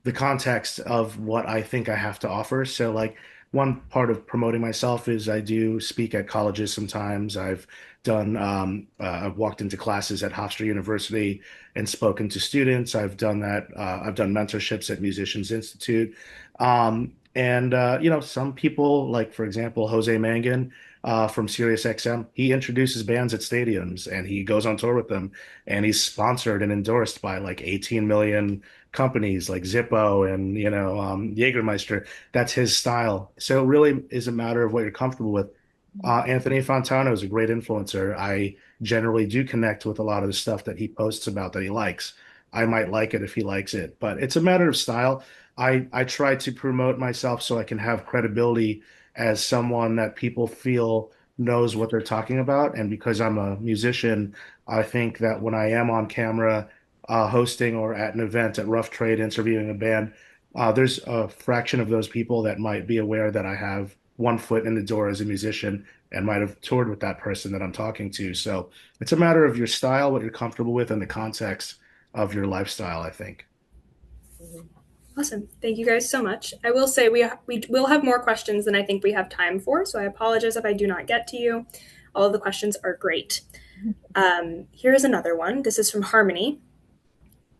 the context of what I think I have to offer. So like one part of promoting myself is I do speak at colleges sometimes. I've walked into classes at Hofstra University and spoken to students. I've done that. I've done mentorships at Musicians Institute. Some people, like for example, Jose Mangan from SiriusXM, he introduces bands at stadiums and he goes on tour with them, and he's sponsored and endorsed by like 18 million companies like Zippo and Jägermeister. That's his style. So it really is a matter of what you're comfortable with. Anthony Fontano is a great influencer. I generally do connect with a lot of the stuff that he posts about that he likes. I might like it if he likes it, but it's a matter of style. I try to promote myself so I can have credibility as someone that people feel knows what they're talking about. And because I'm a musician, I think that when I am on camera, hosting or at an event at Rough Trade interviewing a band, there's a fraction of those people that might be aware that I have one foot in the door as a musician and might have toured with that person that I'm talking to. So it's a matter of your style, what you're comfortable with, and the context of your lifestyle, I think. Awesome. Thank you guys so much. I will say we will have more questions than I think we have time for, so I apologize if I do not get to you. All of the questions are great. Here is another one. This is from Harmony.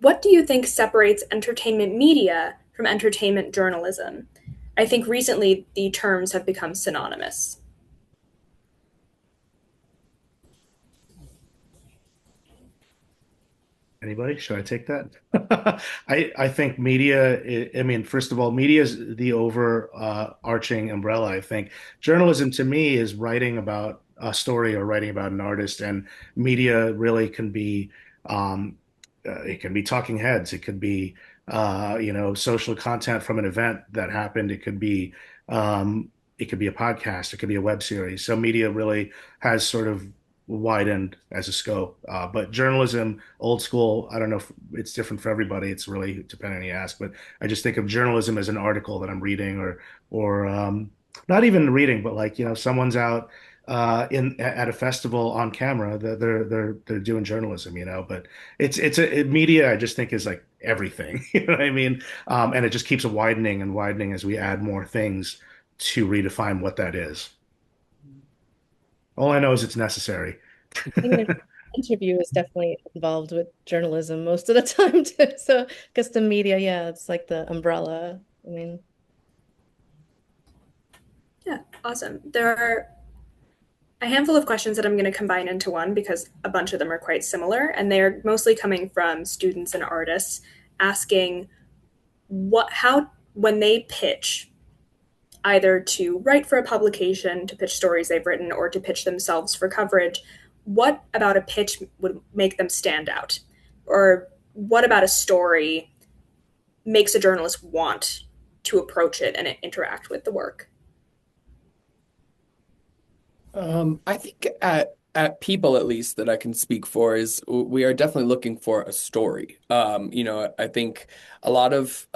What do you think separates entertainment media from entertainment journalism? I think recently the terms have become synonymous. Anybody? Should I take that? I think media, I mean, first of all, media is the overarching umbrella. I think journalism to me is writing about a story or writing about an artist, and media really can be, it can be talking heads. It could be, social content from an event that happened. It could be a podcast. It could be a web series. So media really has sort of widened as a scope. But journalism, old school, I don't know if it's different for everybody. It's really depending on you ask. But I just think of journalism as an article that I'm reading, or not even reading, but like someone's out in at a festival on camera. They're doing journalism, But media. I just think is like everything. You know what I mean? And it just keeps widening and widening as we add more things to redefine what that is. All I know is it's necessary. I think an interview is definitely involved with journalism most of the time too. So, because the media, yeah, it's like the umbrella. I mean, Yeah, awesome. There are a handful of questions that I'm going to combine into one because a bunch of them are quite similar, and they're mostly coming from students and artists asking how when they pitch, either to write for a publication, to pitch stories they've written, or to pitch themselves for coverage, what about a pitch would make them stand out? Or what about a story makes a journalist want to approach it and interact with the work? I think at People, at least that I can speak for, is we are definitely looking for a story. I think a lot of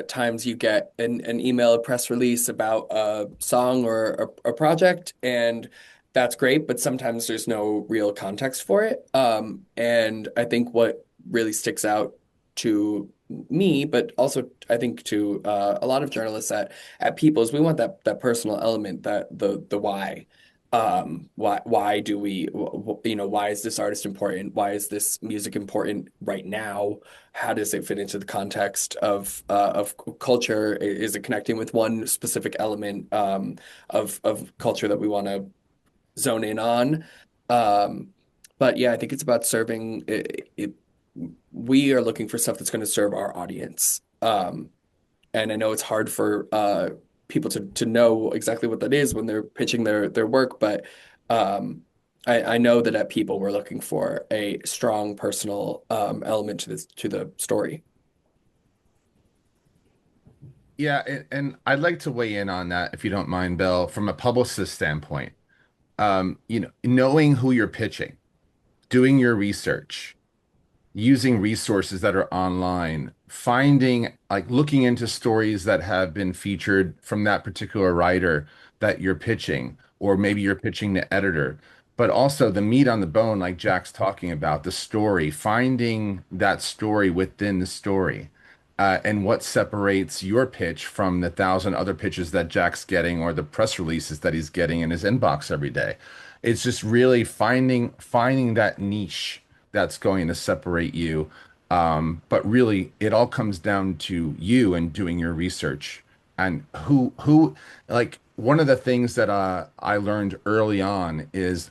times you get an email, a press release about a song or a project, and that's great, but sometimes there's no real context for it. And I think what really sticks out to me, but also I think to a lot of journalists at People, is we want that personal element, that the why. why do we, why is this artist important? Why is this music important right now? How does it fit into the context of culture? Is it connecting with one specific element of culture that we want to zone in on? But yeah, I think it's about serving we are looking for stuff that's going to serve our audience. And I know it's hard for people to know exactly what that is when they're pitching their work, but I know that at People we're looking for a strong personal element to the story. Yeah, and I'd like to weigh in on that if you don't mind, Bill, from a publicist standpoint. Knowing who you're pitching, doing your research, using resources that are online, finding like looking into stories that have been featured from that particular writer that you're pitching, or maybe you're pitching the editor, but also the meat on the bone, like Jack's talking about, the story, finding that story within the story. And what separates your pitch from the thousand other pitches that Jack's getting or the press releases that he's getting in his inbox every day. It's just really finding that niche that's going to separate you. But really, it all comes down to you and doing your research and like one of the things that I learned early on is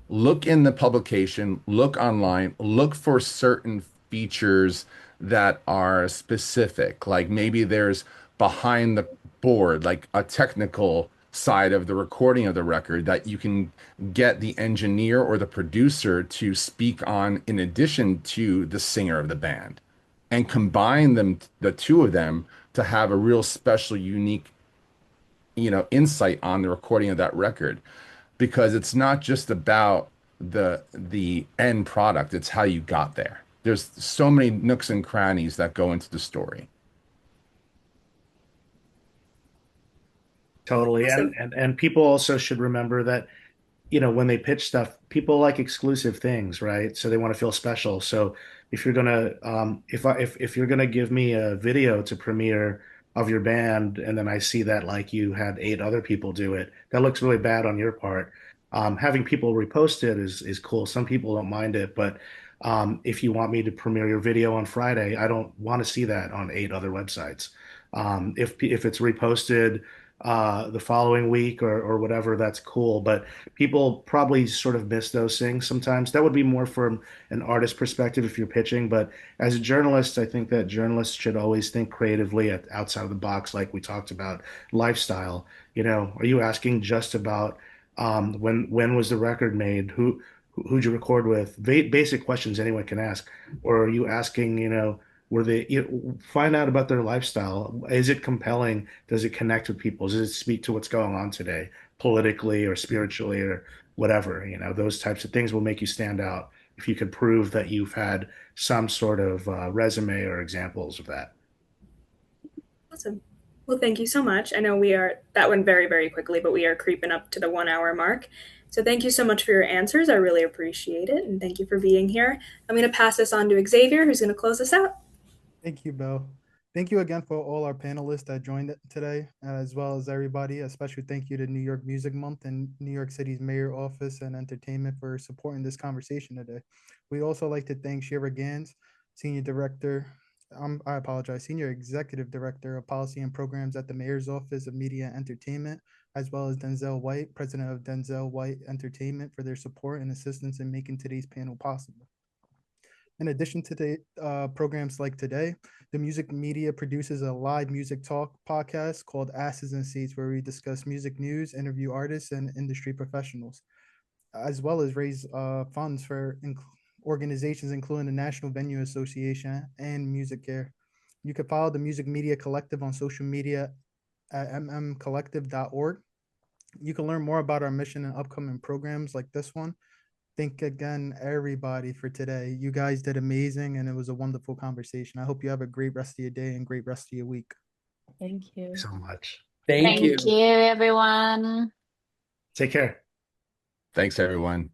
look in the publication, look online, look for certain features that are specific. Like maybe there's behind the board, like a technical side of the recording of the record that you can get the engineer or the producer to speak on in addition to the singer of the band and combine them, the two of them, to have a real special, unique, insight on the recording of that record. Because it's not just about the end product, it's how you got there. There's so many nooks and crannies that go into the story. Totally. Awesome. And people also should remember that, when they pitch stuff, people like exclusive things, right? So they want to feel special. So if you're gonna if you're gonna give me a video to premiere of your band, and then I see that like you had 8 other people do it, that looks really bad on your part. Having people repost it is cool. Some people don't mind it, but if you want me to premiere your video on Friday, I don't want to see that on 8 other websites. If it's reposted the following week or whatever, that's cool. But people probably sort of miss those things sometimes. That would be more from an artist perspective if you're pitching. But as a journalist, I think that journalists should always think creatively outside of the box, like we talked about lifestyle. Are you asking just about when was the record made? Who'd you record with? Basic questions anyone can ask. Or are you asking, were they find out about their lifestyle? Is it compelling? Does it connect with people? Does it speak to what's going on today, politically or spiritually or whatever? Those types of things will make you stand out if you could prove that you've had some sort of resume or examples of that. Awesome. Well, thank you so much. I know that went very, very quickly, but we are creeping up to the 1 hour mark. So thank you so much for your answers. I really appreciate it. And thank you for being here. I'm going to pass this on to Xavier, who's going to close us out. Thank you, Bill. Thank you again for all our panelists that joined today, as well as everybody. A special thank you to New York Music Month and New York City's Mayor Office and Entertainment for supporting this conversation today. We'd also like to thank Shira Gans, Senior Executive Director of Policy and Programs at the Mayor's Office of Media and Entertainment, as well as Denzel White, President of Denzel White Entertainment, for their support and assistance in making today's panel possible. In addition to the programs like today, the Music Media produces a live music talk podcast called Asses and Seats, where we discuss music news, interview artists and industry professionals, as well as raise funds for organizations including the National Venue Association and Music Care. You can follow the Music Media Collective on social media at mmcollective.org. You can learn more about our mission and upcoming programs like this one. Thank again, everybody, for today. You guys did amazing, and it was a wonderful conversation. I hope you have a great rest of your day and great rest of your week. Thank you. Thanks so much. Thank you. Thank you, everyone. Take care. Thanks, everyone.